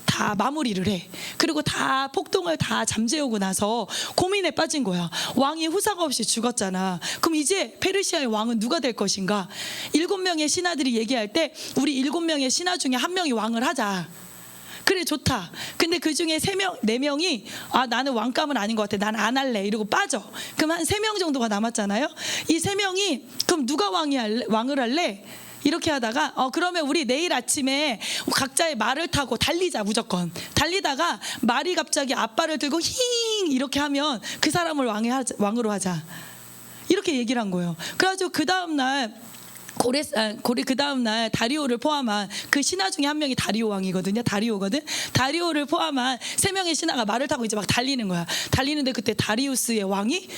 다 마무리를 해. 그리고 다 폭동을 다 잠재우고 나서 고민에 빠진 거야. 왕이 후사가 없이 죽었잖아. 그럼 이제 페르시아의 왕은 누가 될 것인가? 7명의 신하들이 얘기할 때 우리 7명의 신하 중에 한 명이 왕을 하자. 그래, 좋다. 근데 그 중에 4명이 나는 왕감은 아닌 것 같아. 난 안 할래. 이러고 빠져. 그럼 한 3명 정도가 남았잖아요. 이 3명이 그럼 누가 왕을 할래? 이렇게 하다가 그러면 우리 내일 아침에 각자의 말을 타고 달리자. 무조건 달리다가 말이 갑자기 앞발을 들고 힝 이렇게 하면 그 사람을 왕으로 하자. 이렇게 얘기를 한 거예요. 그래가지고 그 다음날 그 다음날 다리오를 포함한 그 신하 중에 한 명이 다리오 왕이거든요. 다리오를 포함한 3명의 신하가 말을 타고 이제 막 달리는 거야. 달리는데 그때 다리우스의 왕이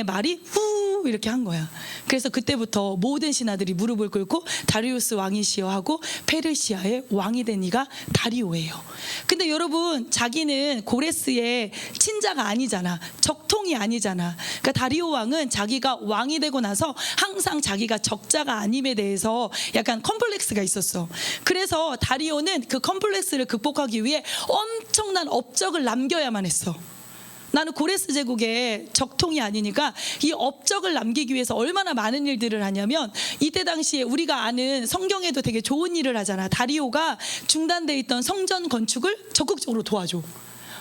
말이 후 이렇게 한 거야. 그래서 그때부터 모든 신하들이 무릎을 꿇고 다리우스 왕이시여 하고 페르시아의 왕이 된 이가 다리오예요. 근데 여러분, 자기는 고레스의 친자가 아니잖아. 적통이 아니잖아. 그러니까 다리오 왕은 자기가 왕이 되고 나서 항상 자기가 적자가 아님에 대해서 약간 컴플렉스가 있었어. 그래서 다리오는 그 컴플렉스를 극복하기 위해 엄청난 업적을 남겨야만 했어. 나는 고레스 제국의 적통이 아니니까 이 업적을 남기기 위해서 얼마나 많은 일들을 하냐면, 이때 당시에 우리가 아는 성경에도 되게 좋은 일을 하잖아. 다리오가 중단돼 있던 성전 건축을 적극적으로 도와줘.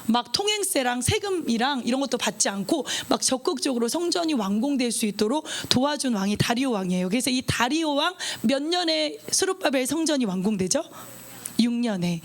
막 통행세랑 세금이랑 이런 것도 받지 않고 막 적극적으로 성전이 완공될 수 있도록 도와준 왕이 다리오 왕이에요. 그래서 이 다리오 왕 몇 년에 스룹바벨 성전이 완공되죠? 6년에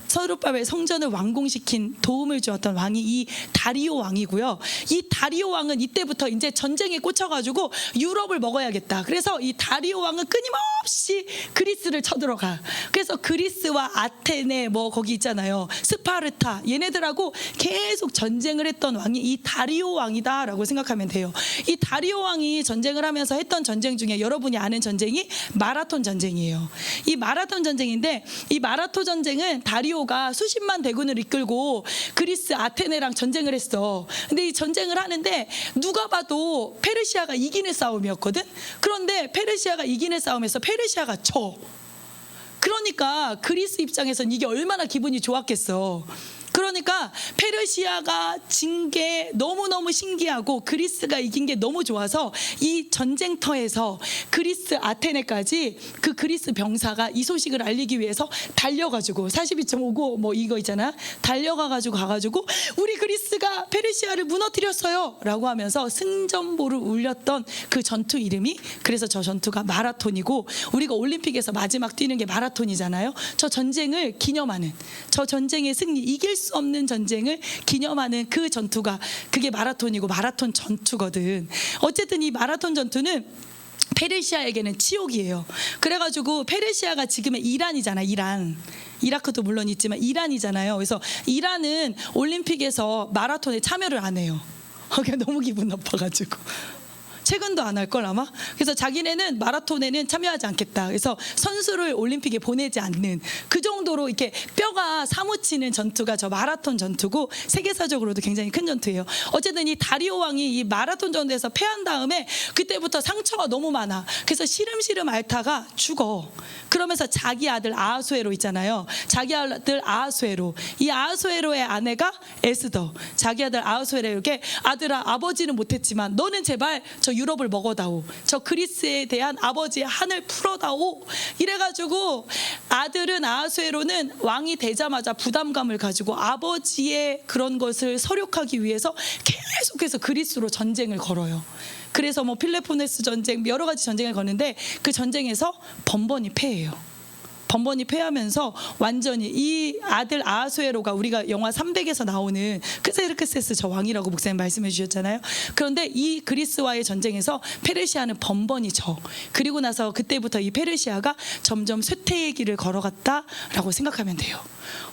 서르바벨 성전을 완공시킨 도움을 주었던 왕이 이 다리오 왕이고요. 이 다리오 왕은 이때부터 이제 전쟁에 꽂혀가지고 유럽을 먹어야겠다. 그래서 이 다리오 왕은 끊임없이 그리스를 쳐들어가. 그래서 그리스와 아테네 거기 있잖아요. 스파르타 얘네들하고 계속 전쟁을 했던 왕이 이 다리오 왕이다라고 생각하면 돼요. 이 다리오 왕이 전쟁을 하면서 했던 전쟁 중에 여러분이 아는 전쟁이 마라톤 전쟁이에요. 이 마라톤 전쟁인데, 이 마라톤 전쟁은 다리오가 수십만 대군을 이끌고 그리스 아테네랑 전쟁을 했어. 근데 이 전쟁을 하는데 누가 봐도 페르시아가 이기는 싸움이었거든. 그런데 페르시아가 이기는 싸움에서 페르시아가 져. 그러니까 그리스 입장에선 이게 얼마나 기분이 좋았겠어. 그러니까 페르시아가 진 게 너무너무 신기하고 그리스가 이긴 게 너무 좋아서 이 전쟁터에서 그리스 아테네까지 그 그리스 병사가 이 소식을 알리기 위해서 달려가지고 42.59 이거 있잖아. 달려가가지고 우리 그리스가 페르시아를 무너뜨렸어요 라고 하면서 승전보를 울렸던 그 전투 이름이, 그래서 저 전투가 마라톤이고, 우리가 올림픽에서 마지막 뛰는 게 마라톤이잖아요. 저 전쟁을 기념하는, 저 전쟁의 승리, 이길 수 없는 전쟁을 기념하는 그 전투가 그게 마라톤이고 마라톤 전투거든. 어쨌든 이 마라톤 전투는 페르시아에게는 치욕이에요. 그래가지고 페르시아가 지금의 이란이잖아. 이라크도 물론 있지만 이란이잖아요. 그래서 이란은 올림픽에서 마라톤에 참여를 안 해요. 그게 너무 기분 나빠가지고 최근도 안 할걸 아마. 그래서 자기네는 마라톤에는 참여하지 않겠다. 그래서 선수를 올림픽에 보내지 않는, 그 정도로 이렇게 뼈가 사무치는 전투가 저 마라톤 전투고, 세계사적으로도 굉장히 큰 전투예요. 어쨌든 이 다리오 왕이 이 마라톤 전투에서 패한 다음에 그때부터 상처가 너무 많아. 그래서 시름시름 앓다가 죽어. 그러면서 자기 아들 아하수에로 있잖아요. 자기 아들 아하수에로, 이 아하수에로의 아내가 에스더, 자기 아들 아하수에로에게 아들아, 아버지는 못했지만 너는 제발 저 유럽을 먹어다오. 저 그리스에 대한 아버지의 한을 풀어다오. 이래가지고 아들은 아하수에로는 왕이 되자마자 부담감을 가지고 아버지의 그런 것을 설욕하기 위해서 계속해서 그리스로 전쟁을 걸어요. 그래서 펠로폰네스 전쟁, 여러 가지 전쟁을 거는데 그 전쟁에서 번번이 패해요. 번번이 패하면서 완전히 이 아들 아하수에로가 우리가 영화 300에서 나오는 크세르크세스 저 왕이라고 목사님 말씀해 주셨잖아요. 그런데 이 그리스와의 전쟁에서 페르시아는 번번이 져. 그리고 나서 그때부터 이 페르시아가 점점 쇠퇴의 길을 걸어갔다라고 생각하면 돼요.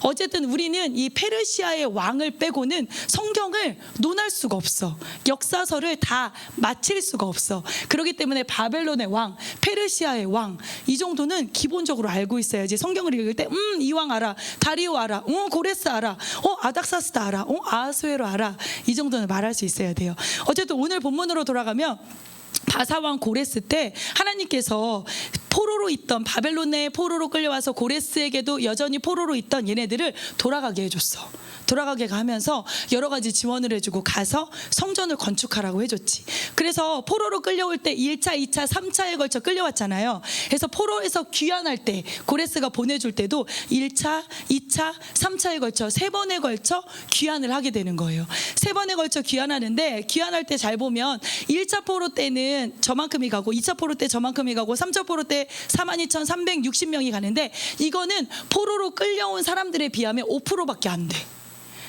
어쨌든 우리는 이 페르시아의 왕을 빼고는 성경을 논할 수가 없어. 역사서를 다 마칠 수가 없어. 그렇기 때문에 바벨론의 왕, 페르시아의 왕, 이 정도는 기본적으로 알고 있어야지. 성경을 읽을 때 이 왕 알아, 다리오 알아, 고레스 알아, 아닥사스다 알아, 아하수에로 알아, 이 정도는 말할 수 있어야 돼요. 어쨌든 오늘 본문으로 돌아가면 바사왕 고레스 때 하나님께서 포로로 있던, 바벨론에 포로로 끌려와서 고레스에게도 여전히 포로로 있던 얘네들을 돌아가게 해줬어. 돌아가게 하면서 여러 가지 지원을 해주고 가서 성전을 건축하라고 해줬지. 그래서 포로로 끌려올 때 1차, 2차, 3차에 걸쳐 끌려왔잖아요. 그래서 포로에서 귀환할 때 고레스가 보내줄 때도 1차, 2차, 3차에 걸쳐 3번에 걸쳐 귀환을 하게 되는 거예요. 3번에 걸쳐 귀환하는데, 귀환할 때 잘 보면 1차 포로 때는 저만큼이 가고 2차 포로 때 저만큼이 가고 3차 포로 때 42,360명이 가는데, 이거는 포로로 끌려온 사람들에 비하면 5%밖에 안 돼.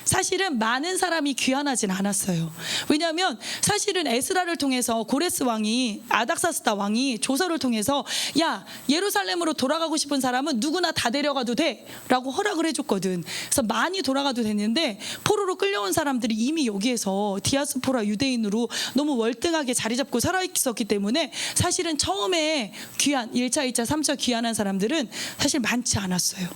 사실은 많은 사람이 귀환하진 않았어요. 왜냐하면 사실은 에스라를 통해서 고레스 왕이, 아닥사스다 왕이 조서를 통해서 야, 예루살렘으로 돌아가고 싶은 사람은 누구나 다 데려가도 돼 라고 허락을 해줬거든. 그래서 많이 돌아가도 됐는데, 포로로 끌려온 사람들이 이미 여기에서 디아스포라 유대인으로 너무 월등하게 자리 잡고 살아있었기 때문에 사실은 처음에 귀환, 1차, 2차, 3차 귀환한 사람들은 사실 많지 않았어요.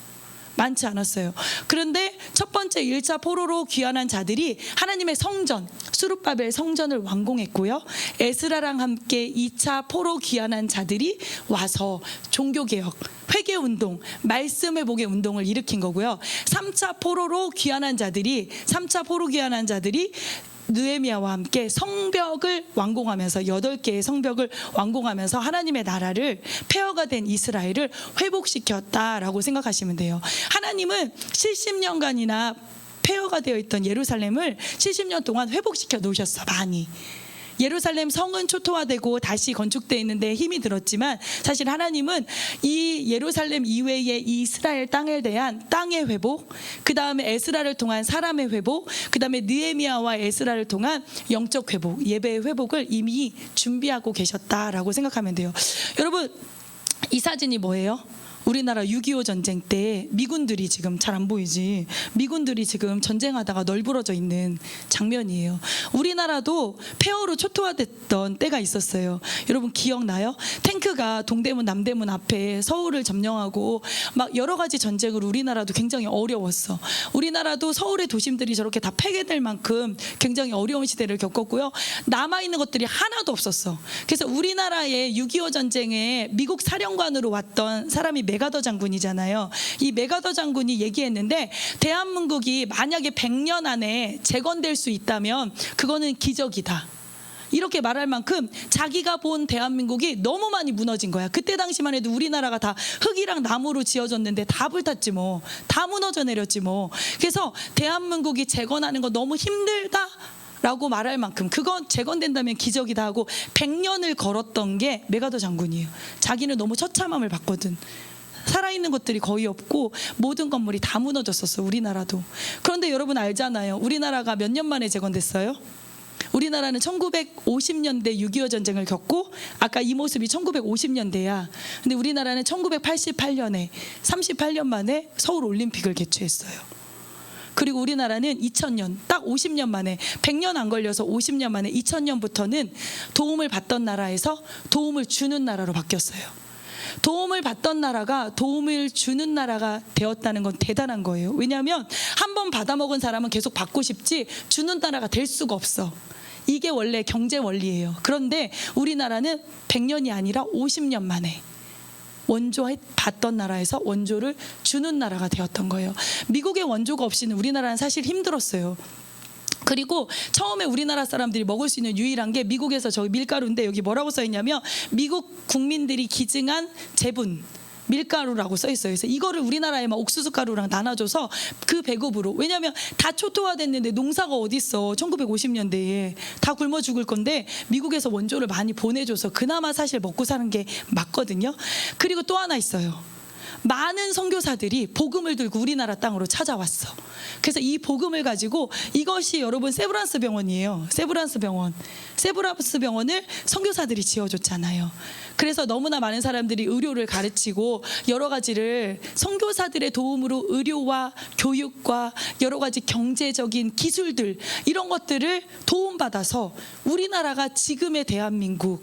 그런데 첫 번째 1차 포로로 귀환한 자들이 하나님의 성전, 수룹바벨 성전을 완공했고요. 에스라랑 함께 2차 포로 귀환한 자들이 와서 종교개혁, 회개운동, 말씀 회복의 운동을 일으킨 거고요. 3차 포로 귀환한 자들이 느헤미야와 함께 성벽을 완공하면서 8개의 성벽을 완공하면서 하나님의 나라를, 폐허가 된 이스라엘을 회복시켰다라고 생각하시면 돼요. 하나님은 70년간이나 폐허가 되어 있던 예루살렘을 70년 동안 회복시켜 놓으셨어. 많이. 예루살렘 성은 초토화되고 다시 건축되어 있는데 힘이 들었지만, 사실 하나님은 이 예루살렘 이외의 이스라엘 땅에 대한 땅의 회복, 그 다음에 에스라를 통한 사람의 회복, 그 다음에 느헤미야와 에스라를 통한 영적 회복, 예배의 회복을 이미 준비하고 계셨다라고 생각하면 돼요. 여러분, 이 사진이 뭐예요? 우리나라 6.25 전쟁 때 미군들이, 지금 잘 안 보이지, 미군들이 지금 전쟁하다가 널브러져 있는 장면이에요. 우리나라도 폐허로 초토화됐던 때가 있었어요. 여러분 기억나요? 탱크가 동대문 남대문 앞에 서울을 점령하고 막 여러 가지 전쟁으로 우리나라도 굉장히 어려웠어. 우리나라도 서울의 도심들이 저렇게 다 폐괴될 만큼 굉장히 어려운 시대를 겪었고요. 남아있는 것들이 하나도 없었어. 그래서 우리나라의 6.25 전쟁에 미국 사령관으로 왔던 사람이 메가더 장군이잖아요. 이 메가더 장군이 얘기했는데, 대한민국이 만약에 100년 안에 재건될 수 있다면 그거는 기적이다. 이렇게 말할 만큼 자기가 본 대한민국이 너무 많이 무너진 거야. 그때 당시만 해도 우리나라가 다 흙이랑 나무로 지어졌는데 다 불탔지 뭐. 다 무너져 내렸지 뭐. 그래서 대한민국이 재건하는 거 너무 힘들다 라고 말할 만큼, 그건 재건된다면 기적이다 하고 100년을 걸었던 게 메가더 장군이에요. 자기는 너무 처참함을 받거든. 살아있는 것들이 거의 없고 모든 건물이 다 무너졌었어, 우리나라도. 그런데 여러분 알잖아요. 우리나라가 몇 년 만에 재건됐어요? 우리나라는 1950년대 6.25 전쟁을 겪고, 아까 이 모습이 1950년대야. 근데 우리나라는 1988년에 38년 만에 서울 올림픽을 개최했어요. 그리고 우리나라는 2000년, 딱 50년 만에, 100년 안 걸려서 50년 만에 2000년부터는 도움을 받던 나라에서 도움을 주는 나라로 바뀌었어요. 도움을 받던 나라가 도움을 주는 나라가 되었다는 건 대단한 거예요. 왜냐하면 한 번 받아먹은 사람은 계속 받고 싶지 주는 나라가 될 수가 없어. 이게 원래 경제 원리예요. 그런데 우리나라는 100년이 아니라 50년 만에 원조 받던 나라에서 원조를 주는 나라가 되었던 거예요. 미국의 원조가 없이는 우리나라는 사실 힘들었어요. 그리고 처음에 우리나라 사람들이 먹을 수 있는 유일한 게 미국에서 저기 밀가루인데, 여기 뭐라고 써 있냐면 미국 국민들이 기증한 제분, 밀가루라고 써 있어요. 그래서 이거를 우리나라에 막 옥수수 가루랑 나눠줘서 그 배급으로, 왜냐하면 다 초토화됐는데 농사가 어딨어. 1950년대에 다 굶어 죽을 건데 미국에서 원조를 많이 보내줘서 그나마 사실 먹고 사는 게 맞거든요. 그리고 또 하나 있어요. 많은 선교사들이 복음을 들고 우리나라 땅으로 찾아왔어. 그래서 이 복음을 가지고, 이것이 여러분 세브란스 병원이에요. 세브란스 병원을 선교사들이 지어줬잖아요. 그래서 너무나 많은 사람들이 의료를 가르치고 여러 가지를 선교사들의 도움으로 의료와 교육과 여러 가지 경제적인 기술들, 이런 것들을 도움받아서 우리나라가 지금의 대한민국이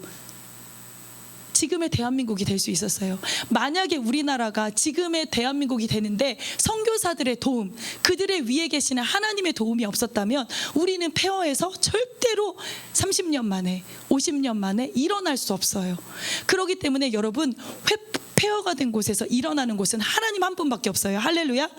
될 수 있었어요. 만약에 우리나라가 지금의 대한민국이 되는데 선교사들의 도움, 그들의 위에 계시는 하나님의 도움이 없었다면 우리는 폐허해서 절대로 30년 만에 50년 만에 일어날 수 없어요. 그렇기 때문에 여러분, 폐허가 된 곳에서 일어나는 곳은 하나님 한 분밖에 없어요. 할렐루야.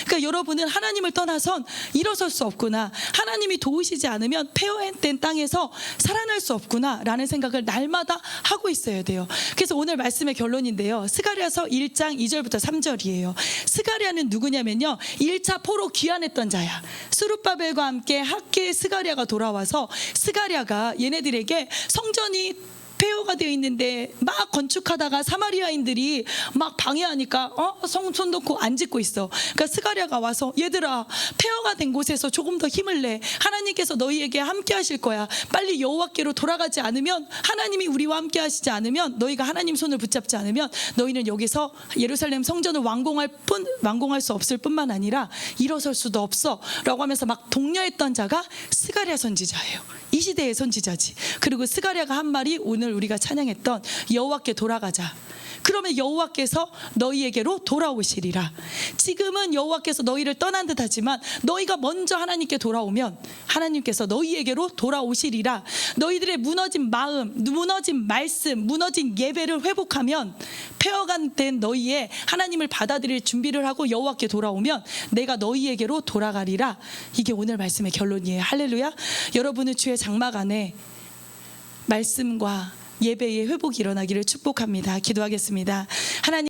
그러니까 여러분은 하나님을 떠나선 일어설 수 없구나, 하나님이 도우시지 않으면 폐허된 땅에서 살아날 수 없구나 라는 생각을 날마다 하고 있어야 돼요. 그래서 오늘 말씀의 결론인데요, 스가랴서 1장 2절부터 3절이에요. 스가랴는 누구냐면요, 1차 포로 귀환했던 자야. 스룹바벨과 함께 학계의 스가랴가 돌아와서, 스가랴가 얘네들에게 성전이 폐허가 되어 있는데 막 건축하다가 사마리아인들이 막 방해하니까 손 놓고 안 짓고 있어. 그러니까 스가랴가 와서, 얘들아, 폐허가 된 곳에서 조금 더 힘을 내. 하나님께서 너희에게 함께 하실 거야. 빨리 여호와께로 돌아가지 않으면, 하나님이 우리와 함께 하시지 않으면, 너희가 하나님 손을 붙잡지 않으면 너희는 여기서 예루살렘 성전을 완공할 수 없을 뿐만 아니라 일어설 수도 없어 라고 하면서 막 독려했던 자가 스가랴 선지자예요. 이 시대의 선지자지. 그리고 스가랴가 한 말이 오늘 우리가 찬양했던 여호와께 돌아가자. 그러면 여호와께서 너희에게로 돌아오시리라. 지금은 여호와께서 너희를 떠난 듯 하지만 너희가 먼저 하나님께 돌아오면 하나님께서 너희에게로 돌아오시리라. 너희들의 무너진 마음, 무너진 말씀, 무너진 예배를 회복하면, 폐허가 된 너희의 하나님을 받아들일 준비를 하고 여호와께 돌아오면 내가 너희에게로 돌아가리라. 이게 오늘 말씀의 결론이에요. 할렐루야. 여러분은 주의 장막 안에 말씀과 예배의 회복이 일어나기를 축복합니다. 기도하겠습니다. 하나님,